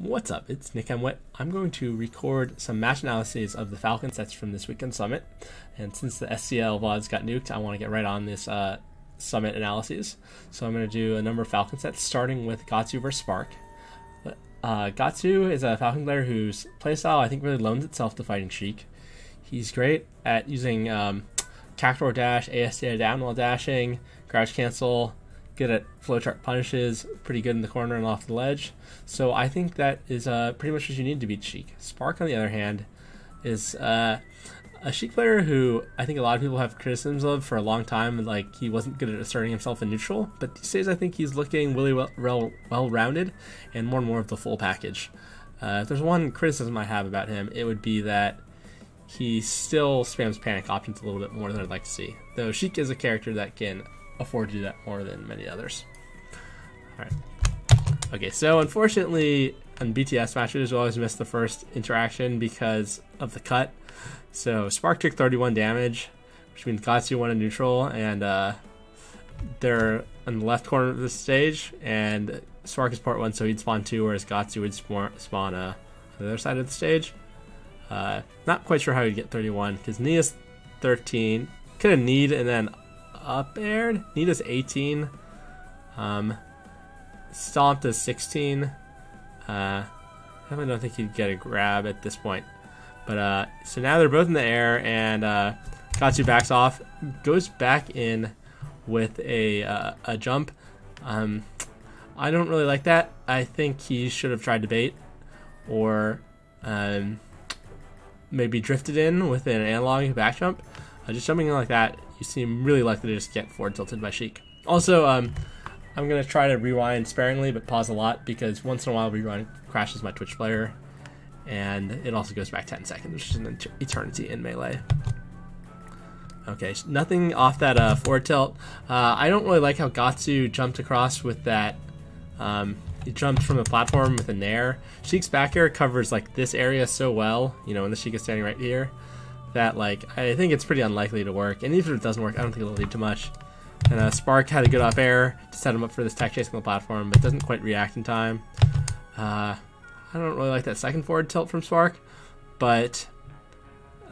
What's up? It's Nickemwit. I'm going to record some match analyses of the Falcon sets from this weekend summit. And since the SCL VODs got nuked, I want to get right on this summit analyses. So I'm going to do a number of Falcon sets, starting with Gahtzu versus Spark. Gahtzu is a Falcon player whose playstyle I think really loans itself to fighting Sheik. He's great at using Cactuar dash, ASDA down while dashing, crouch cancel, good at flowchart punishes, pretty good in the corner and off the ledge. So I think that is pretty much what you need to beat Sheik. Spark, on the other hand, is a Sheik player who I think a lot of people have criticisms of for a long time. Like, he wasn't good at asserting himself in neutral, but these days I think he's looking really well-rounded and more of the full package. If there's one criticism I have about him, it would be that he still spams panic options a little bit more than I'd like to see. Though Sheik is a character that can afford to do that more than many others. Alright. Okay, so unfortunately on BTS matches we always miss the first interaction because of the cut. So Spark took 31 damage, which means Gahtzu won a neutral, and they're on the left corner of the stage, and Spark is port 1, so he'd spawn 2, whereas Gahtzu would spawn on the other side of the stage. Not quite sure how he'd get 31, because Nia's 13, could have Need and then up aired. Need is 18. Stomped is 16. I don't think he'd get a grab at this point. But so now they're both in the air, and Gahtzu backs off, goes back in with a jump. I don't really like that. I think he should have tried to bait, or maybe drifted in with an analog back jump. Just jumping in like that, you seem really likely to just get forward tilted by Sheik. Also, I'm going to try to rewind sparingly, but pause a lot, because once in a while rewind crashes my Twitch player, and it also goes back 10 seconds, which is an eternity in Melee. Okay, nothing off that forward tilt. I don't really like how Gahtzu jumped across with that. He jumped from the platform with a nair. Sheik's back air covers like this area so well, you know, when the Sheik is standing right here, that like I think it's pretty unlikely to work. And even if it doesn't work, I don't think it'll lead to much. And Spark had a good up air to set him up for this tech chase on the platform, but doesn't quite react in time. I don't really like that second forward tilt from Spark, but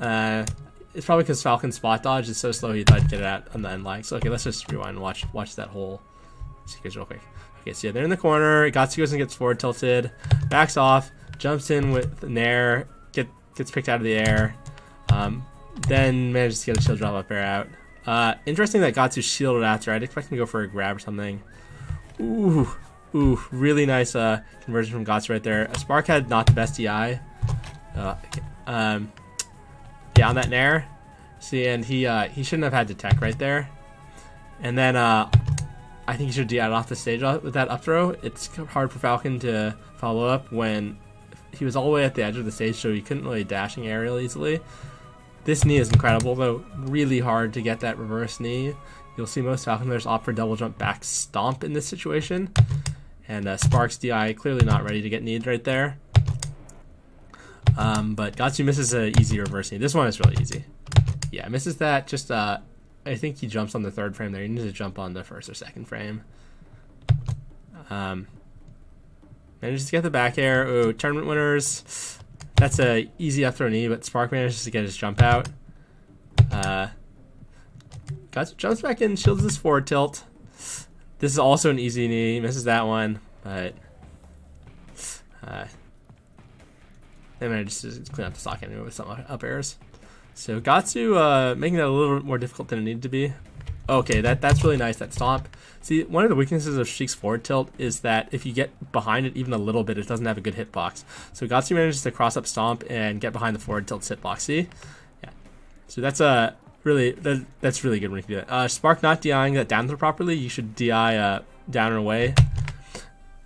it's probably because Falcon's spot dodge is so slow he thought he'd get it out on the end lag. So okay, let's just rewind and watch that whole sequence real quick. Okay, so yeah, they're in the corner. Gahtzu goes and gets forward tilted, backs off, jumps in with Nair, gets picked out of the air, then manages to get a shield drop up air out. Interesting that Gahtzu shielded after. I'd expect him to go for a grab or something. Ooh, really nice conversion from Gahtzu right there. Spark had not the best DI. Yeah, on that Nair. See, and he shouldn't have had to tech right there. And then I think he should have DI'd off the stage with that up throw. It's hard for Falcon to follow up when he was all the way at the edge of the stage, so he couldn't really dashing aerial easily. This knee is incredible, though really hard to get that reverse knee. You'll see most Falcon players opt for double jump back stomp in this situation. And Spark's DI clearly not ready to get kneed right there. But Gahtzu misses an easy reverse knee. This one is really easy. Yeah, misses that. Just I think he jumps on the third frame there. He needs to jump on the first or second frame. Manages to get the back air. Ooh, tournament winners. That's a easy up throw knee, but Spark manages to get his jump out. Gahtzu jumps back in, shields his forward tilt. This is also an easy knee. Misses that one, but they managed to clean up the stock anyway with some up airs. So Gahtzu making that a little bit more difficult than it needed to be. Okay, that's really nice, that stomp. See, one of the weaknesses of Sheik's forward tilt is that if you get behind it even a little bit, it doesn't have a good hitbox. So Gahtzu manages to cross up stomp and get behind the forward tilt hitbox. See? Yeah. So that's really good when you can do that. Spark not DIing that down throw properly. You should DI down and away.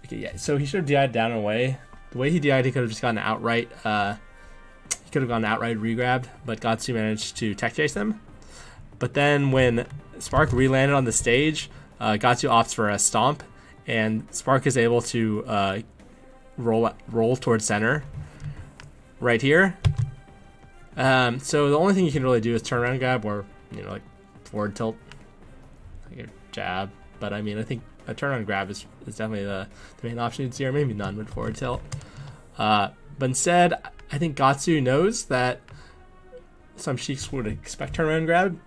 Okay, yeah. So he should have DI'd down and away. The way he DI'd, he could have just gotten outright. He could have gone outright regrabbed, but Gahtzu managed to tech chase them. But then when Spark re-landed on the stage, Gahtzu opts for a stomp, and Spark is able to roll towards center right here. So the only thing you can really do is turn around grab, or like forward tilt, like a jab. But I mean, I think a turn on grab is definitely the main option you'd see, or maybe none with forward tilt. But instead, I think Gahtzu knows that some Sheiks would expect turnaround grab,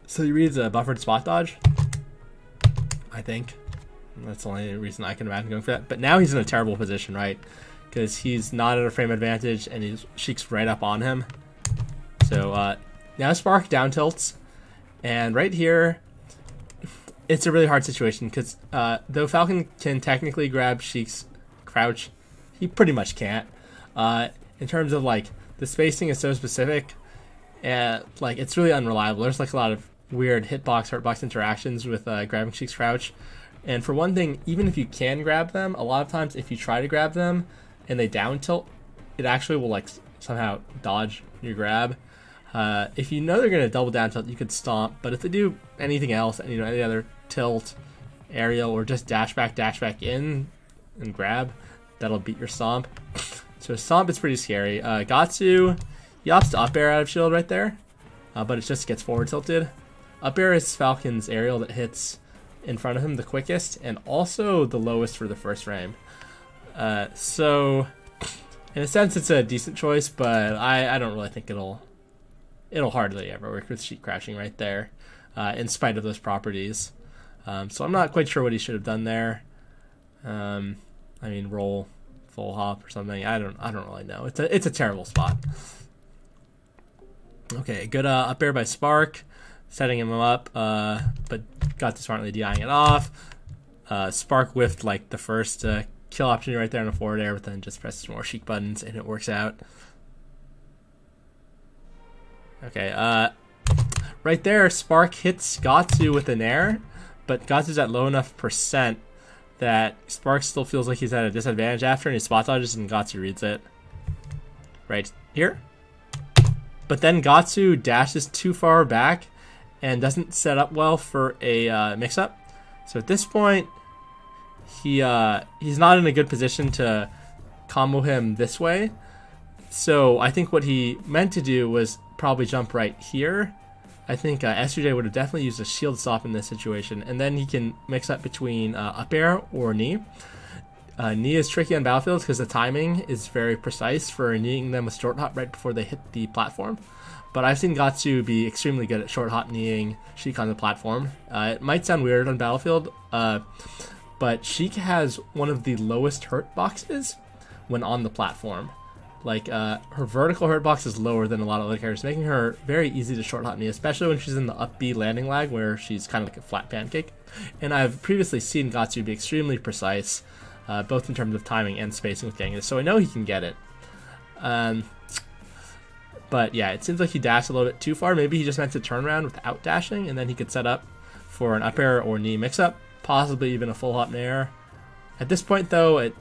so he reads a buffered spot dodge. I think that's the only reason I can imagine going for that. But now he's in a terrible position, right? Because he's not at a frame advantage and he's Sheik's right up on him. So now Spark down tilts, and right here it's a really hard situation because though Falcon can technically grab Sheik's crouch, he pretty much can't. In terms of like the spacing is so specific, and like it's really unreliable. There's like a lot of weird hitbox, hurtbox interactions with grabbing Sheik's crouch. And for one thing, even if you can grab them, a lot of times if you try to grab them and they down tilt, it actually will like somehow dodge your grab. If you know they're going to double down tilt, you could stomp. But if they do anything else, you know, any other tilt, aerial, or just dash back in and grab, that'll beat your stomp. So stomp is pretty scary. Gahtzu, he opts to up air out of shield right there, but it just gets forward tilted. Up air is Falcon's aerial that hits in front of him the quickest and also the lowest for the first frame. So in a sense it's a decent choice, but I don't really think it'll hardly ever work with Sheik crouching right there, in spite of those properties. So I'm not quite sure what he should have done there. I mean, roll full hop or something. I don't really know. It's a terrible spot. Okay, good up air by Spark, setting him up, but got to smartly DIing it off. Spark whiffed like the first kill opportunity right there on a forward air, but then just presses more Sheik buttons and it works out. Okay, right there, Spark hits Gahtzu with an air, but Gahtzu's at low enough percent that Spark still feels like he's at a disadvantage after, and he spot dodges and Gahtzu reads it. Right here. But then Gahtzu dashes too far back and doesn't set up well for a mix-up. So at this point, he's not in a good position to combo him this way. So I think what he meant to do was probably jump right here. I think SUJ would have definitely used a shield stop in this situation, and then he can mix up between up air or knee. Knee is tricky on battlefields because the timing is very precise for kneeing them with short hop right before they hit the platform. But I've seen Gahtzu be extremely good at short hop kneeing Sheik on the platform. It might sound weird on battlefield, but Sheik has one of the lowest hurt boxes when on the platform. Like, her vertical hurt box is lower than a lot of other characters, making her very easy to short hop knee, especially when she's in the up B landing lag where she's kind of like a flat pancake. And I've previously seen Gahtzu be extremely precise, both in terms of timing and spacing with getting it, so I know he can get it. But yeah, it seems like he dashed a little bit too far. Maybe he just meant to turn around without dashing, and then he could set up for an up air or knee mix-up, possibly even a full hop nair. At this point, though,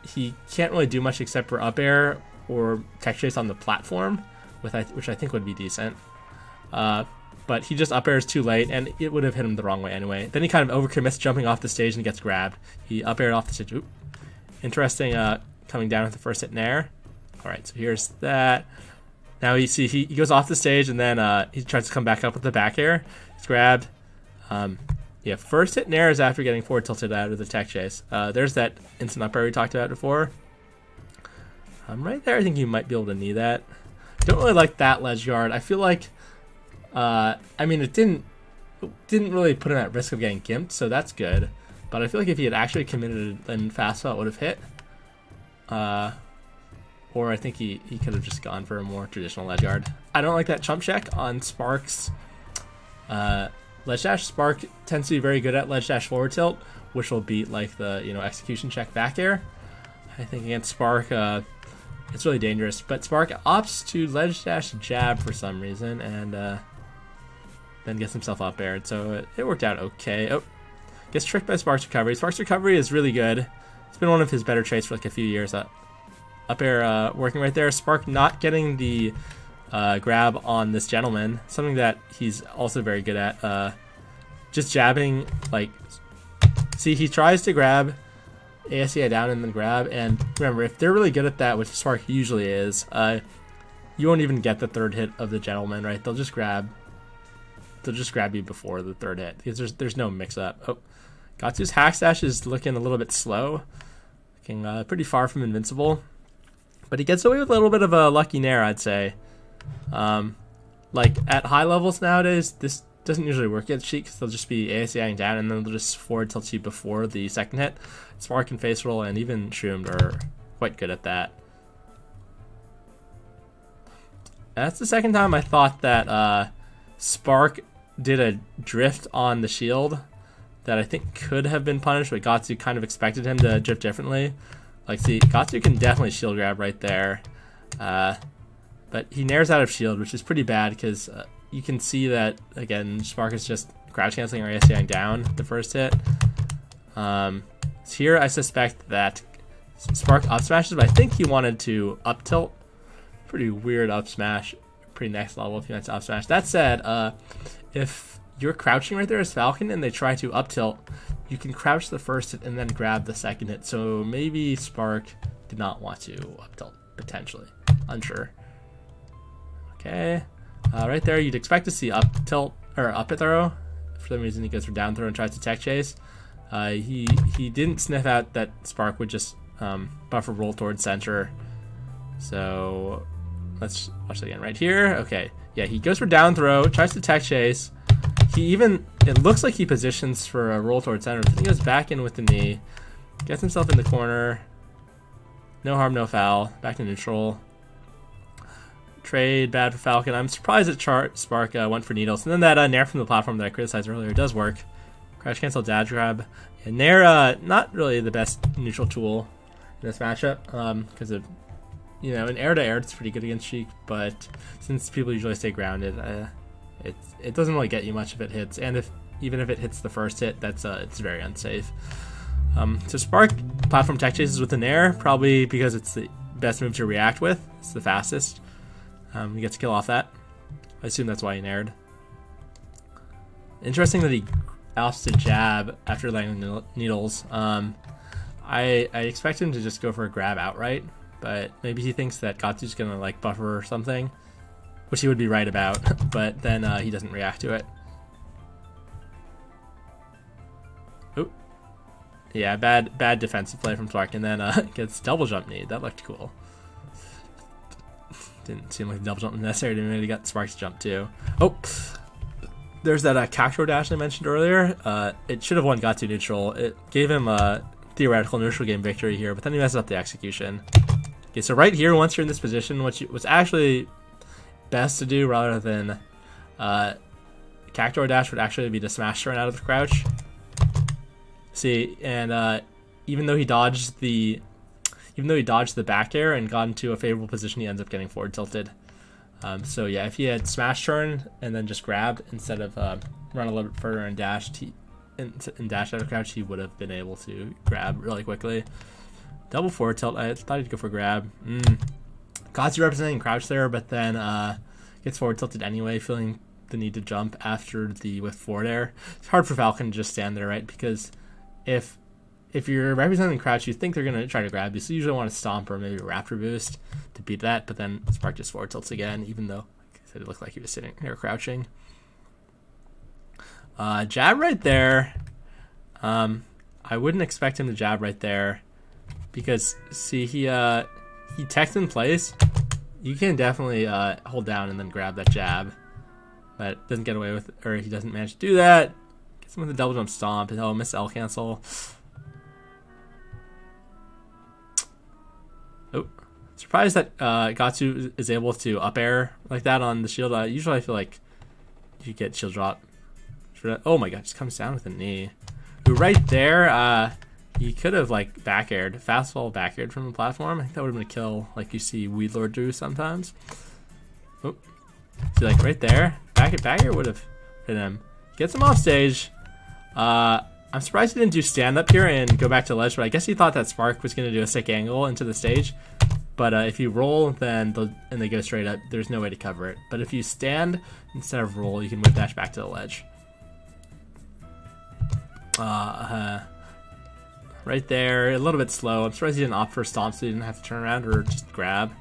he can't really do much except for up air or tech chase on the platform, which I think would be decent. But he just up airs too late, and it would have hit him the wrong way anyway. Then he kind of overcommits jumping off the stage and gets grabbed. He up aired off the stage. Oop. Interesting, coming down with the first hit nair. Alright, so here's that. Now you see he goes off the stage, and then he tries to come back up with the back air. He's grabbed. Yeah, first hit nair is after getting forward tilted out of the tech chase. There's that instant up air we talked about before. Right there, I think you might be able to knee that. Don't really like that ledge guard. I feel like, I mean, it didn't really put him at risk of getting gimped, so that's good. But I feel like if he had actually committed, then fastball it would have hit. Or I think he could have just gone for a more traditional ledge guard. I don't like that chump check on Spark's ledge dash. Spark tends to be very good at ledge dash forward tilt, which will beat like the execution check back air. I think against Spark, it's really dangerous, but Spark opts to ledge dash jab for some reason, and then gets himself up aired, so it worked out okay. Oh, gets tricked by Spark's recovery. Spark's recovery is really good. It's been one of his better traits for like a few years. Up air working right there. Spark not getting the grab on this gentleman, something that he's also very good at. Just jabbing, like, see, he tries to grab ASCI down and then grab, and remember, if they're really good at that, which Spark usually is, you won't even get the third hit of the gentleman, right? They'll just grab you before the third hit because there's no mix up. Oh, Gahtzu's hack dash is looking a little bit slow, looking pretty far from invincible. But he gets away with a little bit of a lucky nair, I'd say. Like, at high levels nowadays, this doesn't usually work against Sheik, because they'll just be ASCIing down, and then they'll just forward tilt you before the second hit. Spark and face roll, and even Shroomed are quite good at that. That's the second time I thought that Spark did a drift on the shield that I think could have been punished, but Gahtzu kind of expected him to drift differently. Like, see, Gahtzu can definitely shield grab right there. But he nairs out of shield, which is pretty bad, because you can see that, again, Spark is just crouch canceling or ASCIing down the first hit. So here I suspect that Spark up smashes, but I think he wanted to up tilt. Pretty weird up smash. Pretty next level if you want to up smash. That said, if you're crouching right there as Falcon and they try to up tilt, you can crouch the first hit and then grab the second hit. So maybe Spark did not want to up tilt, potentially. Unsure. Okay. Right there, you'd expect to see up tilt or up it throw. For some reason, he goes for down throw and tries to tech chase. He didn't sniff out that Spark would just buffer roll towards center. So let's watch that again right here. Okay, yeah, he goes for down throw, tries to tech chase. It looks like he positions for a roll towards center. Then he goes back in with the knee, gets himself in the corner. No harm, no foul. Back to neutral. Trade bad for Falcon. I'm surprised that Spark went for needles. And then that nair from the platform that I criticized earlier does work. Crouch cancel, dad grab. And nair, not really the best neutral tool in this matchup, because of, you know, in air to air it's pretty good against Sheik, but since people usually stay grounded, it doesn't really get you much if it hits. And even if it hits the first hit, it's very unsafe. So Spark platform tech chases with the nair, probably because it's the best move to react with. It's the fastest. He gets a kill off that. I assume that's why he naired. Interesting that he opts to jab after landing needles. I expect him to just go for a grab outright, but maybe he thinks that Gahtzu's gonna like buffer or something, which he would be right about, but then he doesn't react to it. Oop. Yeah, bad defensive play from Spark, and then gets double jump knee. That looked cool. Didn't seem like the double jump was necessary to me. He got Spark's jump too. Oh, there's that cactuar dash I mentioned earlier. It should have won Gahtzu neutral. It gave him a theoretical neutral game victory here, but then he messes up the execution. Okay, so right here, once you're in this position, what's actually best to do rather than cactuar dash would actually be to smash turn out of the crouch. See, and even though he dodged the back air and got into a favorable position, he ends up getting forward tilted. So yeah, if he had smash turn and then just grabbed instead of run a little bit further and dashed out of crouch, he would have been able to grab really quickly. Double forward tilt. I thought he'd go for grab. Gahtzu representing crouch there, but then gets forward tilted anyway, feeling the need to jump after the with forward air. It's hard for Falcon to just stand there, right? Because if you're representing crouch, you think they're going to try to grab you, so you usually want to stomp or maybe a raptor boost to beat that, but then Spark just forward tilts again, even though, like I said, it looked like he was sitting there crouching. Jab right there. I wouldn't expect him to jab right there, because, see, he techs in place. You can definitely hold down and then grab that jab, but doesn't get away with it, or he doesn't manage to do that. Gets him with a double jump stomp, and he'll miss L cancel. Oh, surprised that Gahtzu is able to up air like that on the shield. Usually I feel like you get shield drop. Oh my god, just comes down with a knee. Ooh, right there, he could have like back aired, fastball back aired from the platform. I think that would have been a kill, like you see Weedlord do sometimes. Oh, see, like right there, back air would have hit him. Gets him off stage. I'm surprised he didn't do stand up here and go back to ledge, but I guess he thought that Spark was going to do a sick angle into the stage. But if you roll and they go straight up, there's no way to cover it. But if you stand instead of roll, you can whip dash back to the ledge. Right there, a little bit slow. I'm surprised he didn't opt for a stomp so he didn't have to turn around or just grab.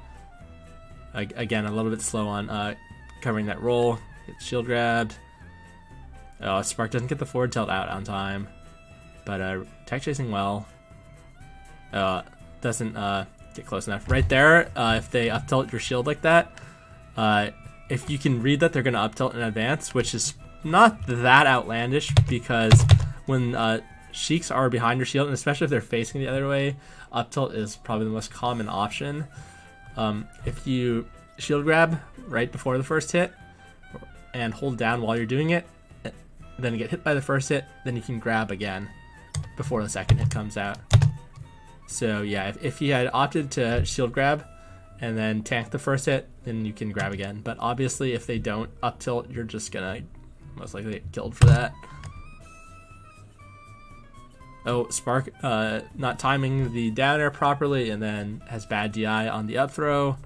Again, a little bit slow on covering that roll. Get shield grabbed. Oh, Spark doesn't get the forward tilt out on time. But tech chasing well. Doesn't get close enough. Right there, if they up tilt your shield like that, if you can read that they're going to up tilt in advance, which is not that outlandish, because when Sheiks are behind your shield, and especially if they're facing the other way, up tilt is probably the most common option. If you shield grab right before the first hit and hold down while you're doing it, then get hit by the first hit, then you can grab again before the second hit comes out. So yeah, if you had opted to shield grab and then tank the first hit, then you can grab again. But obviously if they don't up tilt, you're just gonna most likely get killed for that. Oh, Spark not timing the down air properly, and then has bad DI on the up throw.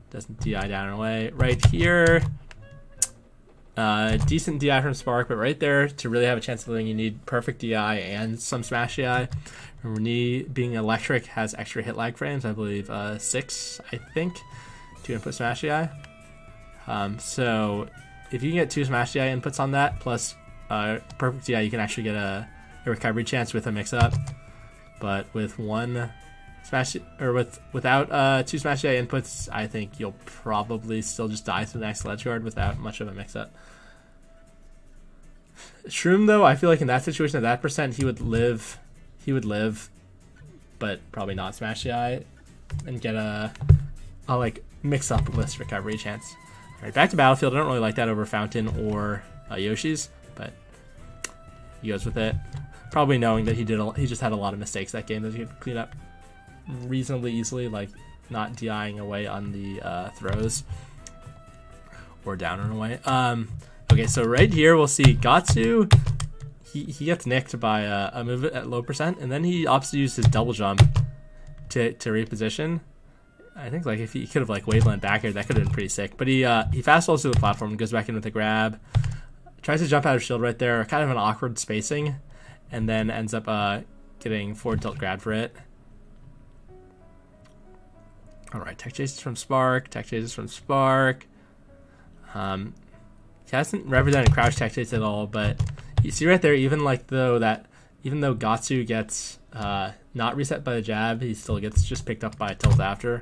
Doesn't DI down and away. Right here, decent DI from Spark, but right there, to really have a chance of living, you need perfect DI and some smash DI. Renee, being electric, has extra hit lag frames, I believe 6, I think, to input smash DI. So if you can get 2 smash DI inputs on that, plus perfect DI, you can actually get a recovery chance with a mix-up. But with one smash, or without 2 smash DI inputs, I think you'll probably still just die to the next ledge guard without much of a mix-up. Shroom, though, I feel like in that situation at that percent, he would live, but probably not smash DI and get a like mix-up list recovery chance. All right, back to Battlefield. I don't really like that over Fountain or Yoshi's, but he goes with it, probably knowing that he just had a lot of mistakes that game that he could clean up reasonably easily, like not DIing away on the throws or down and away. Okay, so right here we'll see Gahtzu. He gets nicked by a move at low percent, and then he opts to use his double jump to reposition. I think like if he could have like waveland back here, that could have been pretty sick. But he fast falls to the platform and goes back in with a grab. Tries to jump out of shield right there, kind of an awkward spacing, and then ends up getting forward tilt grab for it. Alright, tech chases from Spark, He hasn't represented crouch tech chase at all, but you see right there, even though Gahtzu gets not reset by the jab, he still gets just picked up by a tilt after.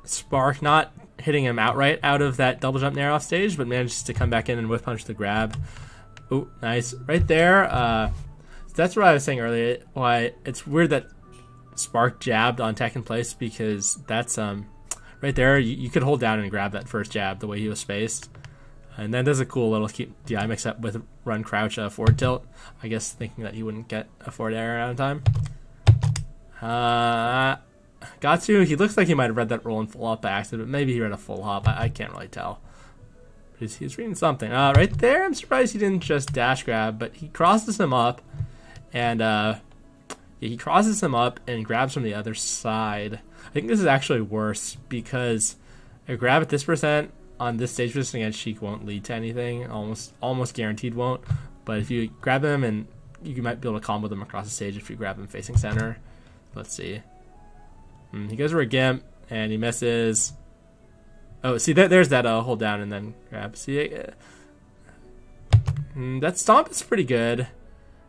Spark not hitting him outright out of that double jump nair off stage, but manages to come back in and whiff punch the grab. Oh, nice. Right there, so that's what I was saying earlier, why it's weird that Spark jabbed on tech in place, because that's, right there, you could hold down and grab that first jab the way he was spaced. And then does a cool little keep DI mix up with run crouch forward tilt, I guess thinking that he wouldn't get a forward air out of time. Gahtzu, he looks like he might have read that roll in full hop by accident, but maybe he read a full hop. I can't really tell. But he's reading something. Right there, I'm surprised he didn't just dash grab, but he crosses him up, and he crosses him up and grabs from the other side. I think this is actually worse, because a grab at this percent on this stage position against Sheik won't lead to anything. Almost guaranteed won't. But if you grab him, and you might be able to combo them across the stage if you grab him facing center. Let's see. He goes for a gimp, and he misses. Oh, see, there's that hold down and then grab. See, that stomp is pretty good.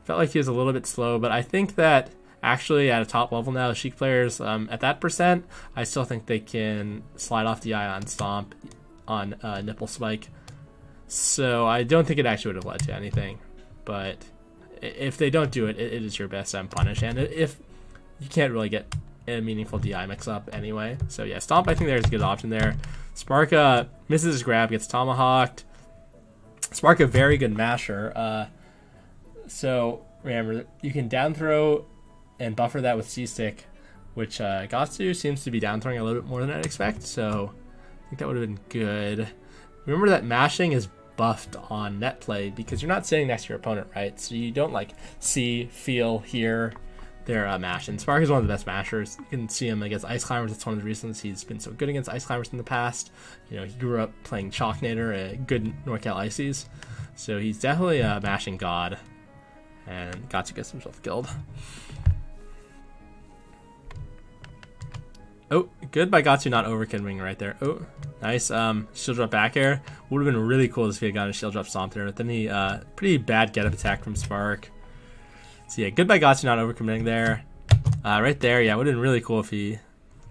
Felt like he was a little bit slow, but I think that actually at a top level now, Sheik players at that percent, I still think they can slide off DI on stomp on nipple spike. So I don't think it actually would have led to anything. But if they don't do it, it is your best punish. And if you can't really get a meaningful DI mix up anyway. So yeah, stomp I think there's a good option there. Spark misses his grab, gets tomahawked. Spark a very good masher. So remember, you can down throw and buffer that with C-stick, which Gahtzu seems to be down throwing a little bit more than I'd expect. So I think that would have been good. Remember that mashing is buffed on net play because you're not sitting next to your opponent, right? So you don't like see, feel, hear their mashing. Spark is one of the best mashers. You can see him against Ice Climbers. It's one of the reasons he's been so good against Ice Climbers in the past. You know, he grew up playing Chalknator, a good NorCal Ices. So he's definitely a mashing god. And Gahtzu gets himself killed. Oh, good by Gahtzu not overkilling right there. Oh, nice. Shield drop back air. Would have been really cool if he had gotten a shield drop stomp there. But then he, pretty bad get up attack from Spark. So yeah, good by Gahtzu not overcommitting there. Right there, yeah, it would have been really cool if he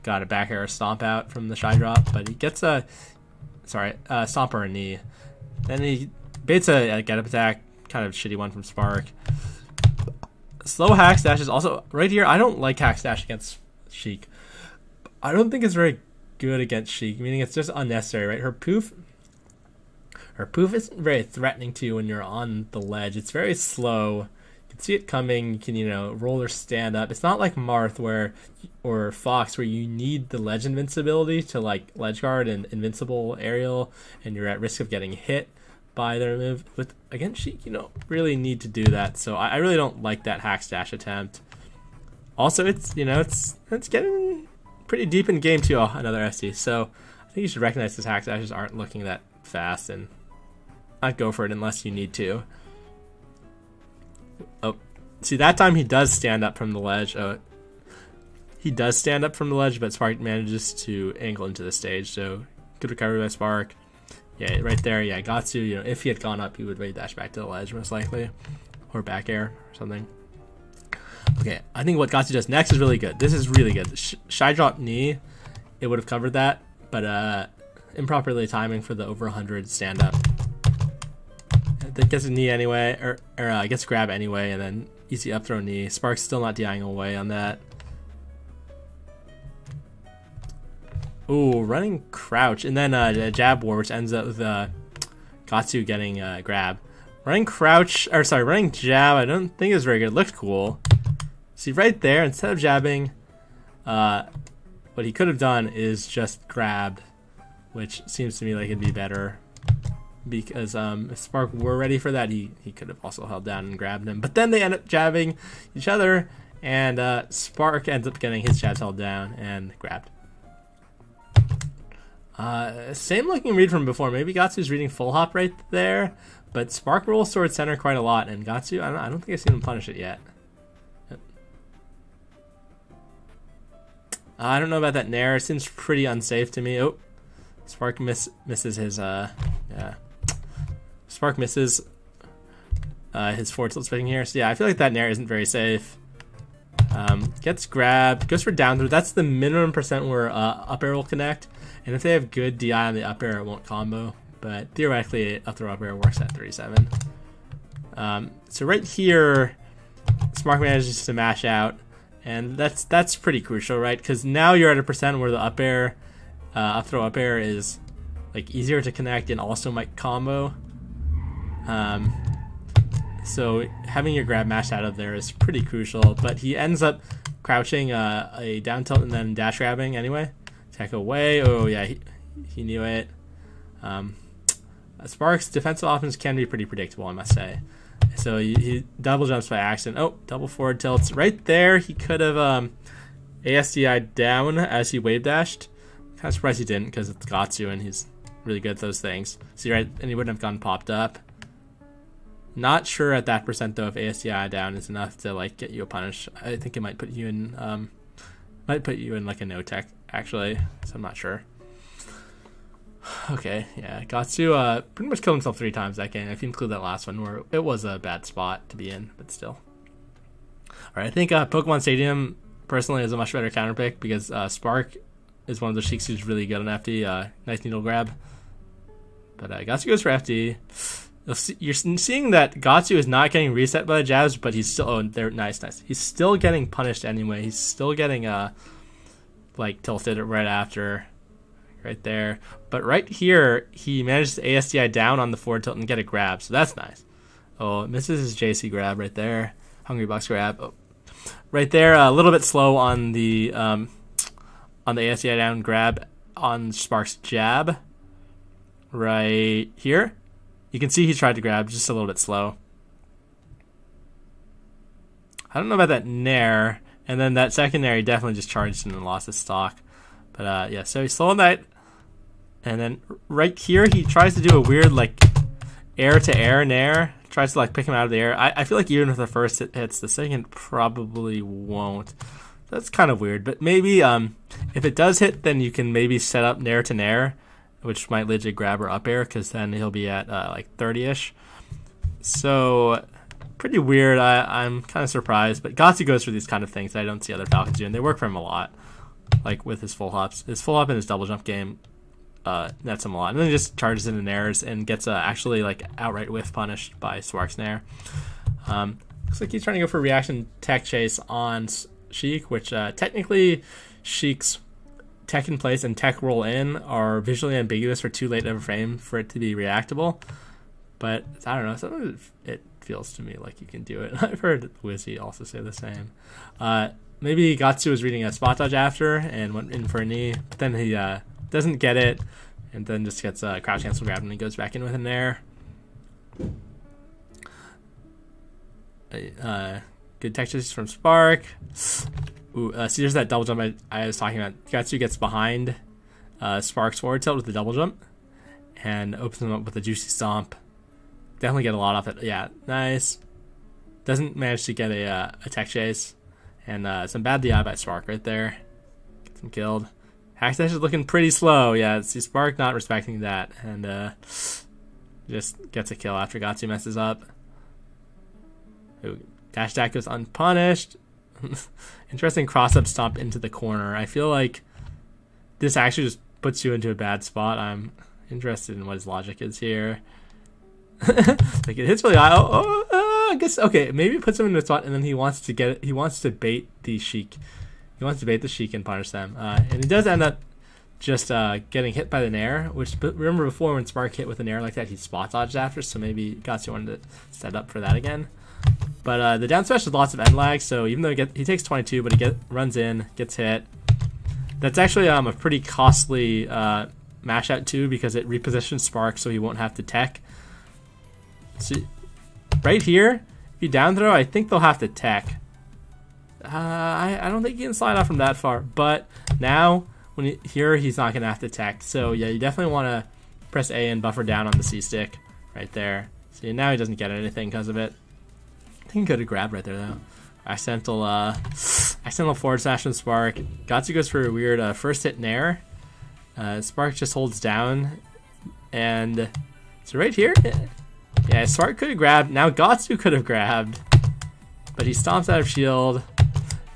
got a back air stomp out from the shy drop, but he gets a stomp or a knee. Then he baits a get up attack, kind of shitty one from Spark. Slow hack dash is also right here. I don't like hack dash against Sheik. I don't think it's very good against Sheik, meaning it's just unnecessary, right? Her poof isn't very threatening to you when you're on the ledge. It's very slow. You can see it coming. You can, roll or stand up. It's not like Marth or Fox where you need the ledge invincibility to like ledge guard and invincible aerial, and you're at risk of getting hit by their move. With against Sheik, you don't really need to do that. So I really don't like that hack dash attempt. Also, it's getting pretty deep in game 2, another SD. So I think you should recognize his hack dashes aren't looking that fast and not go for it unless you need to. Oh, see, that time he does stand up from the ledge. He does stand up from the ledge, but Spark manages to angle into the stage. So good recovery by Spark. Yeah, right there. Yeah, Gahtzu, if he had gone up, he would wave dash back to the ledge most likely, or back air or something. Okay, I think what Gahtzu does next is really good. This is really good. Shy drop knee, it would have covered that, but improperly timing for the over 100 stand up. That gets a knee anyway, or gets grab anyway, and then easy up throw knee. Spark's still not DIing away on that. Ooh, running crouch, and then a jab war, which ends up with Gahtzu getting grab. Running jab, I don't think is very good. It looked cool. See, right there, instead of jabbing, what he could have done is just grabbed, which seems to me like it'd be better. Because if Spark were ready for that, he could have also held down and grabbed him. But then they end up jabbing each other, and Spark ends up getting his jabs held down and grabbed. Same looking read from before. Maybe Gahtzu's reading full hop right there, but Spark rolls towards center quite a lot, and Gahtzu, I don't think I've seen him punish it yet. I don't know about that nair. It seems pretty unsafe to me. Oh, Spark misses his yeah. Spark misses his forward tilt spinning here. So yeah, I feel like that nair isn't very safe. Gets grabbed, goes for down throw. That's the minimum percent where up air will connect. And if they have good DI on the up air, it won't combo. But theoretically, up throw up air works at 37. So right here, Spark manages to mash out. And that's pretty crucial, right? Because now you're at a percent where the up air, up throw up air is like easier to connect and also might combo. So having your grab mashed out of there is pretty crucial. But he ends up crouching a down tilt and then dash grabbing anyway. Tech away. Oh yeah, he knew it. Spark's defensive offense can be pretty predictable, I must say. So he double jumps by accident. Oh, double forward tilts. Right there, he could have ASDI down as he wave dashed. Kind of surprised he didn't because it's Gahtzu and he's really good at those things. See, right, and he wouldn't have gotten popped up. Not sure at that percent though if ASDI down is enough to like get you a punish. I think it might put you in like a no tech actually. So I'm not sure. Okay, yeah, Gahtzu pretty much killed himself 3 times that game. If you include that last one where it was a bad spot to be in, but still. Alright, I think Pokemon Stadium personally is a much better counter pick because Spark is one of the Sheiks who's really good on FD. Nice needle grab. But Gahtzu goes for FD. You're seeing that Gahtzu is not getting reset by the jabs, but he's still nice. He's still getting punished anyway. He's still getting like tilted right after. Right there, but right here he manages to ASDI down on the forward tilt and get a grab, so that's nice. Oh, it misses his JC grab right there, Hungry Bucks grab. Oh. Right there, a little bit slow on the ASDI down grab on Spark's jab. Right here, you can see he tried to grab, just a little bit slow. I don't know about that nair, and then that second nair he definitely just charged and then lost his stock. But yeah, so he's slow on that. And then right here, he tries to do a weird like air-to-air nair. Tries to like pick him out of the air. I feel like even if the first hits, the second probably won't. That's kind of weird. But maybe if it does hit, then you can maybe set up nair to nair, which might lead to grab or up air, because then he'll be at like 30-ish. So pretty weird. I'm kind of surprised, but Gahtzu goes for these kind of things that I don't see other Falcons doing. They work for him a lot, like with his full hops. His full hop and his double jump game nets him a lot. And then he just charges in airs and gets actually like outright whiff punished by Spark's Nair. Looks like he's trying to go for reaction tech chase on Sheik, which technically Sheik's tech in place and tech roll in are visually ambiguous for too late of a frame for it to be reactable. But I don't know, sometimes it feels to me like you can do it. I've heard Wizzy also say the same. Maybe Gahtzu was reading a spot dodge after and went in for a knee, but then he doesn't get it and then just gets a crouch cancel grab and he goes back in with an air. Good tech chase from Spark. Ooh, see, there's that double jump I was talking about. Gahtzu gets behind Spark's forward tilt with the double jump and opens him up with a juicy stomp. Definitely get a lot off it. Yeah, nice. Doesn't manage to get a tech chase. And some bad DI by Spark right there. Gets him killed. Hack dash is looking pretty slow. Yeah, see Spark not respecting that. And just gets a kill after Gahtzu messes up. Ooh, dash attack goes unpunished. Interesting cross-up stomp into the corner. I feel like this actually just puts you into a bad spot. I'm interested in what his logic is here. Like it hits really high. I guess okay. Maybe it puts him in a spot, and then he wants to get it. He wants to bait the Sheik. He wants to bait the Sheik and punish them. And he does end up just getting hit by the Nair. Which remember before when Spark hit with an Nair like that, he spot dodged after. So maybe Gahtzu wanted to set up for that again. But the down smash has lots of end lag, so even though he takes 22, but he runs in, gets hit. That's actually a pretty costly mash out too, because it repositions Spark so he won't have to tech. So right here, if you down throw, I think they'll have to tech. I don't think you can slide off from that far, but now here he's not gonna have to tech. So yeah, you definitely want to press A and buffer down on the C stick right there. See, now he doesn't get anything because of it. I think he could have grabbed right there though. Accidental forward slash from Spark. Gahtzu goes for a weird first hit Nair. Spark just holds down, and so right here, yeah, Spark could have grabbed. Now Gahtzu could have grabbed, but he stomps out of shield,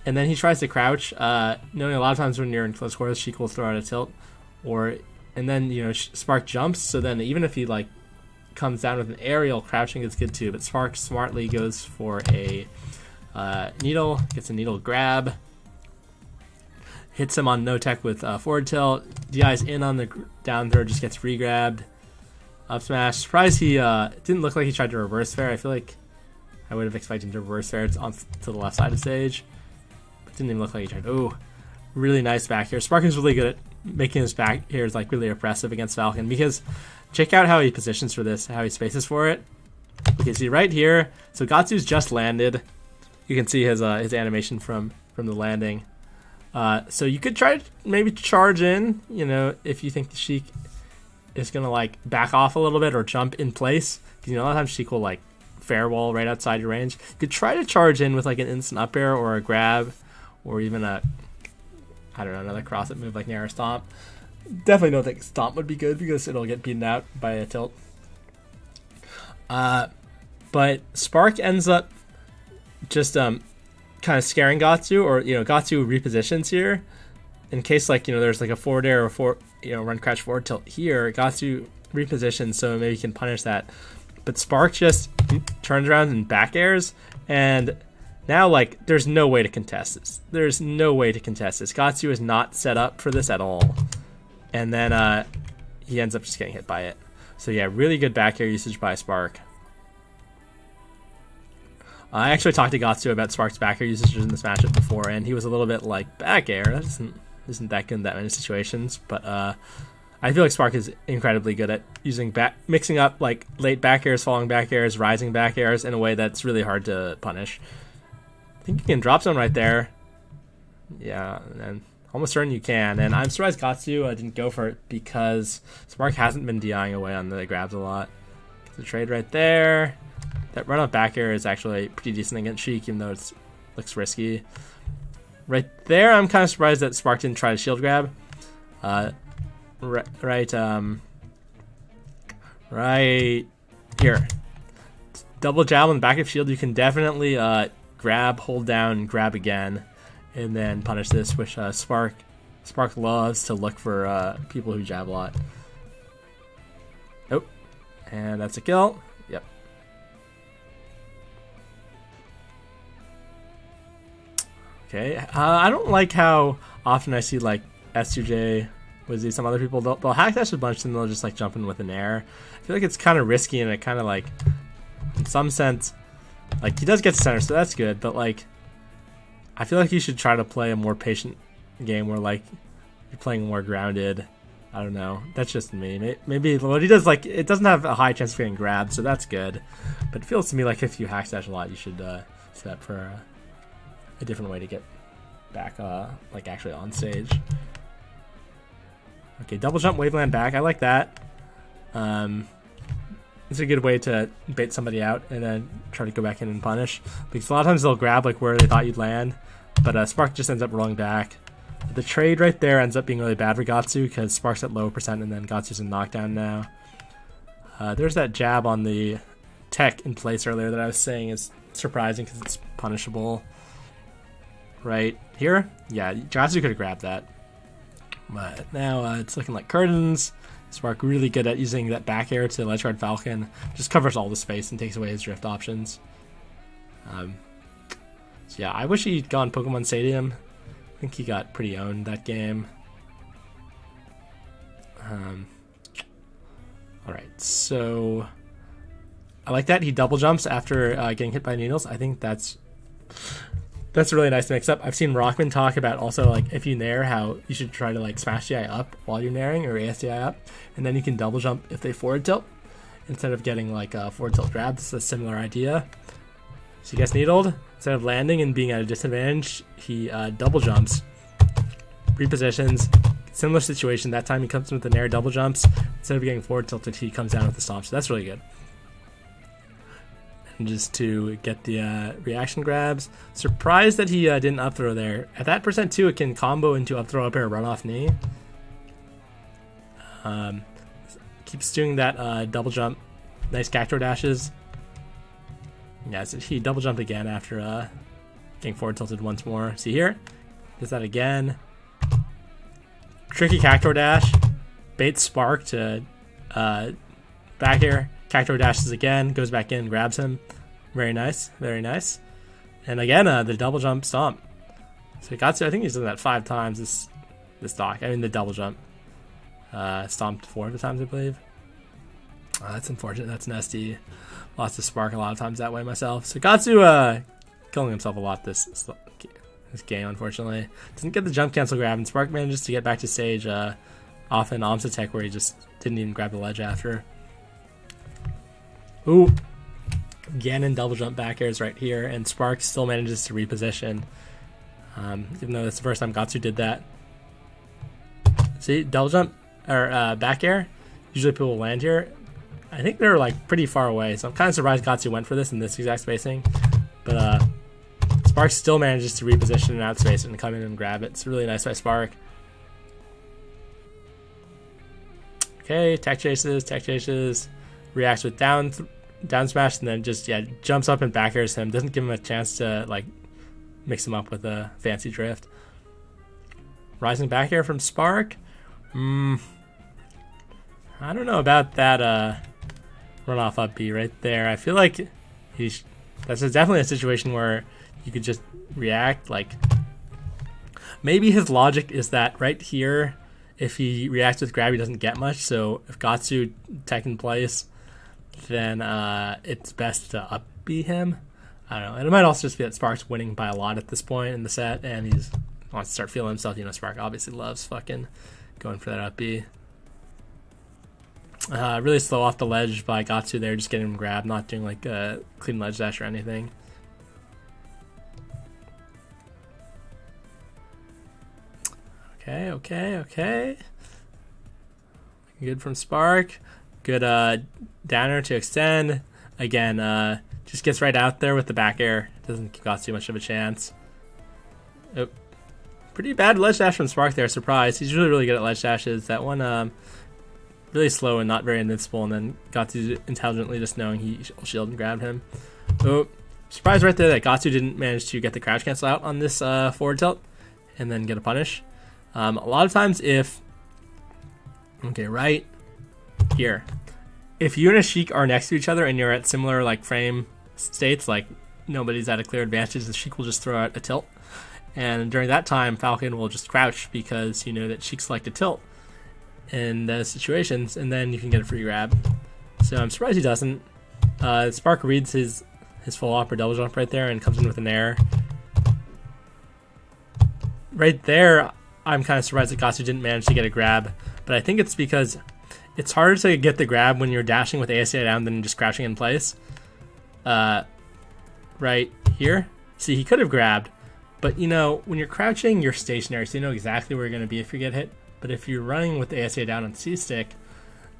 and then he tries to crouch. Knowing a lot of times when you're in close quarters, Sheik will throw out a tilt, and then Spark jumps. So then even if he like comes down with an aerial, crouching is good too. But Spark smartly goes for a needle, gets a needle grab, hits him on no tech with forward tilt. DI's in on the down throw, just gets re-grabbed. Up smash. Surprised he didn't look like he tried to reverse fair. I feel like I would have expected him to reverse fair. It's on to the left side of stage, but didn't even look like he tried. Oh, really nice back here. Spark is really good at making his back here is like really oppressive against Falcon, because check out how he positions for this, how he spaces for it. Okay, see right here. So Gahtzu's just landed. You can see his animation from the landing. So you could try to maybe charge in, if you think the Sheik is gonna like back off a little bit or jump in place, because a lot of times Sheik will like fair wall right outside your range. You could try to charge in with like an instant up air or a grab, or even another cross-up move like Nair stomp. Definitely don't think stomp would be good because it'll get beaten out by a tilt. But Spark ends up just kind of scaring Gahtzu, or Gahtzu repositions here in case there's like a forward air or run crouch forward tilt here. Gahtzu repositions so maybe he can punish that, but Spark just turns around and back airs, and now like there's no way to contest this. There's no way to contest this. Gahtzu is not set up for this at all, and then he ends up just getting hit by it. So yeah, really good back air usage by Spark. I actually talked to Gahtzu about Spark's back air usage in this matchup before, and he was a little bit like, back air? That isn't that good in that many situations. But I feel like Spark is incredibly good at mixing up like late back airs, falling back airs, rising back airs in a way that's really hard to punish. I think you can drop zone right there. Yeah, and almost certain you can. And I'm surprised Gahtzu didn't go for it, because Spark hasn't been DIing away on the grabs a lot. Gets a trade right there. That run up back air is actually pretty decent against Sheik, even though it looks risky. Right there, I'm kind of surprised that Spark didn't try to shield grab. Right here. double jab on the back of shield, you can definitely grab, hold down, grab again, and then punish this, which Spark loves to look for people who jab a lot. Oh, and that's a kill. Yep. Okay, I don't like how often I see like S2J, Wizzy, some other people, they'll hack dash a bunch and they'll just like jump in with an air. I feel like it's kind of risky, and it kind of like, in some sense, like he does get to center, so that's good, but like I feel like you should try to play a more patient game where like you're playing more grounded. I don't know, that's just me. Maybe what he does, like, it doesn't have a high chance of getting grabbed, so that's good, but it feels to me like if you hack dash a lot, you should set up for a different way to get back like actually on stage. Okay, double jump waveland back. I like that. It's a good way to bait somebody out and then try to go back in and punish. Because a lot of times they'll grab like where they thought you'd land, but Spark just ends up rolling back. The trade right there ends up being really bad for Gahtzu because Spark's at low percent and then Gahtzu's in knockdown now. There's that jab on the tech in place earlier that I was saying is surprising because it's punishable. Right here? Yeah, Gahtzu could have grabbed that. But now it's looking like curtains. Spark really good at using that back air to ledge guard Falcon. Just covers all the space and takes away his drift options. So yeah, I wish he'd gone Pokemon Stadium. I think he got pretty owned that game. Alright, so I like that he double jumps after getting hit by needles. I think that's really nice to mix up. I've seen Rockman talk about also like if you nair, how you should try to like smash the eye up while you're nairing or ASDI up, and then you can double jump if they forward tilt instead of getting like a forward tilt grab. This is a similar idea. So he gets needled. Instead of landing and being at a disadvantage, he double jumps, repositions. Similar situation. That time he comes in with the nair, double jumps. Instead of getting forward tilted, he comes down with the stomp. So that's really good. Just to get the reaction grabs. Surprised that he didn't up throw there. At that percent too, it can combo into up throw, up air, run off knee. Keeps doing that double jump. Nice cacto dashes. Yeah, so he double jumped again after getting forward tilted once more. See here? Does that again. Tricky cacto dash. Baits Spark to back air. Cacto dashes again, goes back in, grabs him. Very nice, very nice. And again, the double jump stomp. So Gahtzu, I think he's done that 5 times this dock. I mean the double jump. Stomped 4 of the times, I believe. That's unfortunate, that's nasty. Lost to Spark a lot of times that way myself. So Gahtzu killing himself a lot this game, unfortunately. Doesn't get the jump cancel grab, and Spark manages to get back to stage off an Omsa tech where he just didn't even grab the ledge after. Ooh, Ganon double jump back airs right here, and Spark still manages to reposition, even though that's the first time Gahtzu did that. See, double jump or back air. Usually people will land here. I think they're like pretty far away, so I'm kind of surprised Gahtzu went for this in this exact spacing. But Spark still manages to reposition and outspace it and come in and grab it. It's really nice by Spark. Okay, tech chases. Reacts with down smash, and then just jumps up and back airs him. Doesn't give him a chance to like mix him up with a fancy drift. Rising back air from Spark. I don't know about that runoff up B right there. I feel like that's definitely a situation where you could just react. Like maybe his logic is that right here, if he reacts with grab, he doesn't get much. So if Gahtzu tech in place, then it's best to up B him. I don't know. And it might also just be that Spark's winning by a lot at this point in the set, and he wants to start feeling himself. You know, Spark obviously loves fucking going for that up B. Really slow off the ledge by Gahtzu there, just getting him grabbed, not doing like a clean ledge dash or anything. Okay. Good from Spark. Good downer to extend. Again, just gets right out there with the back air. Doesn't give Gahtzu much of a chance. Oh. Pretty bad ledge dash from Spark there. Surprise. He's really good at ledge dashes. That one really slow and not very invincible, and then Gahtzu intelligently just knowing he shield and grabbed him. Oh, surprise right there that Gahtzu didn't manage to get the crouch cancel out on this forward tilt and then get a punish. A lot of times if... Okay, right here. If you and a Sheik are next to each other and you're at similar like frame states, like nobody's at a clear advantage, the Sheik will just throw out a tilt. And during that time, Falcon will just crouch because you know that Sheiks like to tilt in those situations, and then you can get a free grab. So I'm surprised he doesn't. Spark reads his full op or double jump right there and comes in with an air. Right there, I'm kind of surprised that Gahtzu didn't manage to get a grab, but I think it's because it's harder to get the grab when you're dashing with ASI down than just crouching in place. Right here. See, he could have grabbed, but you know, when you're crouching, you're stationary, so you know exactly where you're going to be if you get hit. But if you're running with the ASI down on C-stick,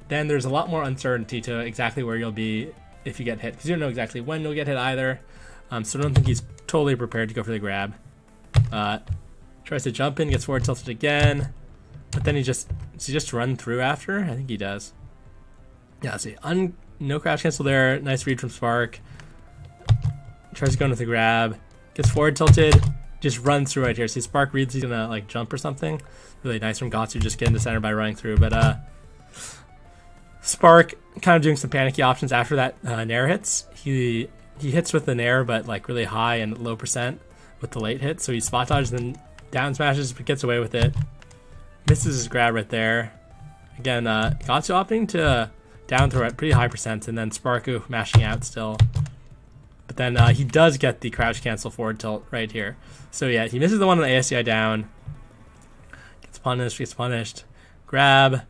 then there's a lot more uncertainty to exactly where you'll be if you get hit, because you don't know exactly when you'll get hit either. So I don't think he's totally prepared to go for the grab. Tries to jump in, gets forward tilted again, but then does he just run through after? I think he does. Yeah, see, no crouch cancel there. Nice read from Spark. Tries to go into the grab, gets forward tilted, just runs through right here. See, Spark reads he's gonna like jump or something. Really nice from Gahtzu, just getting to center by running through. But Spark kind of doing some panicky options after that nair hits. He hits with the nair, but like really high and low percent with the late hit. So he spot dodges and then down smashes, but gets away with it. Misses his grab right there. Again, Gahtzu opting to down throw at pretty high percent, and then Sparku mashing out still. But then he does get the crouch cancel forward tilt right here. So yeah, he misses the one on the ASI down. Gets punished. Grab.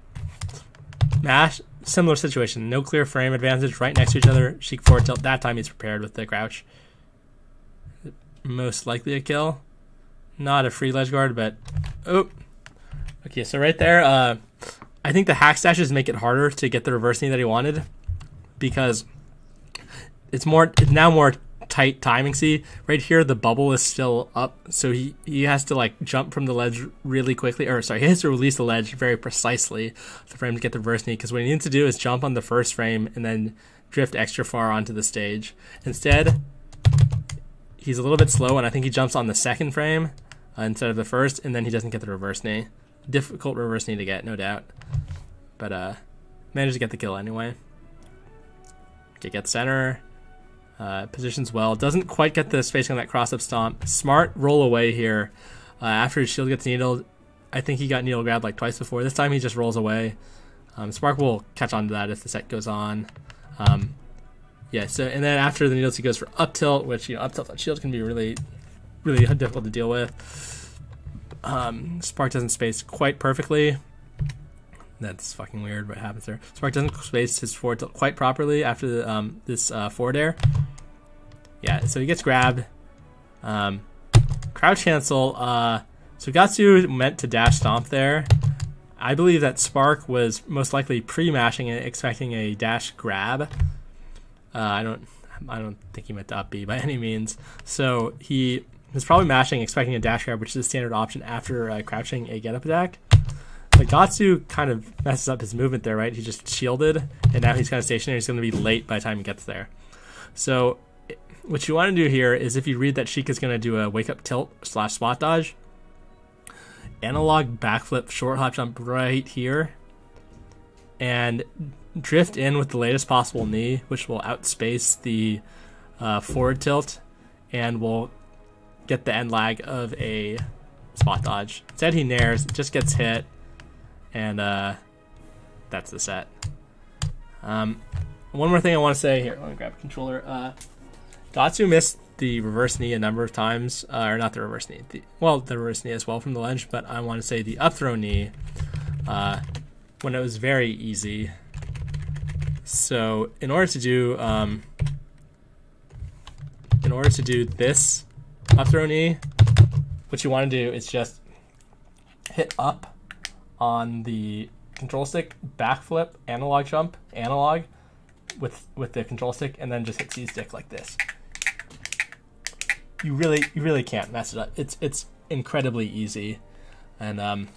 Mash. Similar situation. No clear frame advantage. Right next to each other. Sheik forward tilt. That time he's prepared with the crouch. Most likely a kill. Not a free ledge guard, but... Oh. Okay, so right there, I think the hack stashes make it harder to get the reverse knee that he wanted, because it's now more tight timing. See, right here the bubble is still up, so he has to like jump from the ledge really quickly, or sorry, he has to release the ledge very precisely for him to get the reverse knee, because what he needs to do is jump on the first frame and then drift extra far onto the stage. Instead, he's a little bit slow, and I think he jumps on the second frame instead of the first, and then he doesn't get the reverse knee. Difficult reverse knee to get, no doubt, but managed to get the kill anyway. Okay, get center. Positions well. Doesn't quite get the spacing on that cross-up stomp. Smart roll away here. After his shield gets needled, I think he got needle grabbed like twice before. This time he just rolls away. Spark will catch on to that if the set goes on. Yeah, so and then after the needles he goes for up tilt, which, you know, up tilt on shield can be really, really difficult to deal with. Spark doesn't space quite perfectly. That's fucking weird what happens there. Spark doesn't space his forward tilt quite properly after the, this forward air. Yeah, so he gets grabbed. Crouch cancel. So Gahtzu meant to dash stomp there. I believe that Spark was most likely pre-mashing it, expecting a dash grab. I don't think he meant to up B by any means. So he was probably mashing, expecting a dash grab, which is a standard option after crouching a get up attack. But Gahtzu kind of messes up his movement there, right? He just shielded, and now he's kind of stationary. He's going to be late by the time he gets there. So what you want to do here is, if you read that Sheik is going to do a wake up tilt / spot dodge, analog backflip short hop jump right here, and drift in with the latest possible knee, which will outspace the forward tilt and will get the end lag of a spot dodge. Instead he nairs, just gets hit, and that's the set. One more thing I want to say here. Let me grab a controller. Gahtzu missed the reverse knee a number of times, or not the reverse knee. The reverse knee as well from the ledge, but I want to say the up throw knee when it was very easy. So in order to do this up throw knee, what you want to do is just hit up on the control stick, backflip, analog jump, analog with the control stick, and then just hit C stick like this. You really can't mess it up. It's incredibly easy, and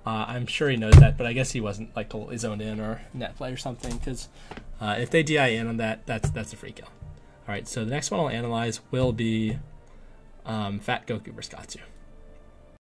I'm sure he knows that, but I guess he wasn't like totally zoned in or net play or something, because if they DI in on that, that's a free kill. All right, so the next one I'll analyze will be Fat Goku versus Gahtzu.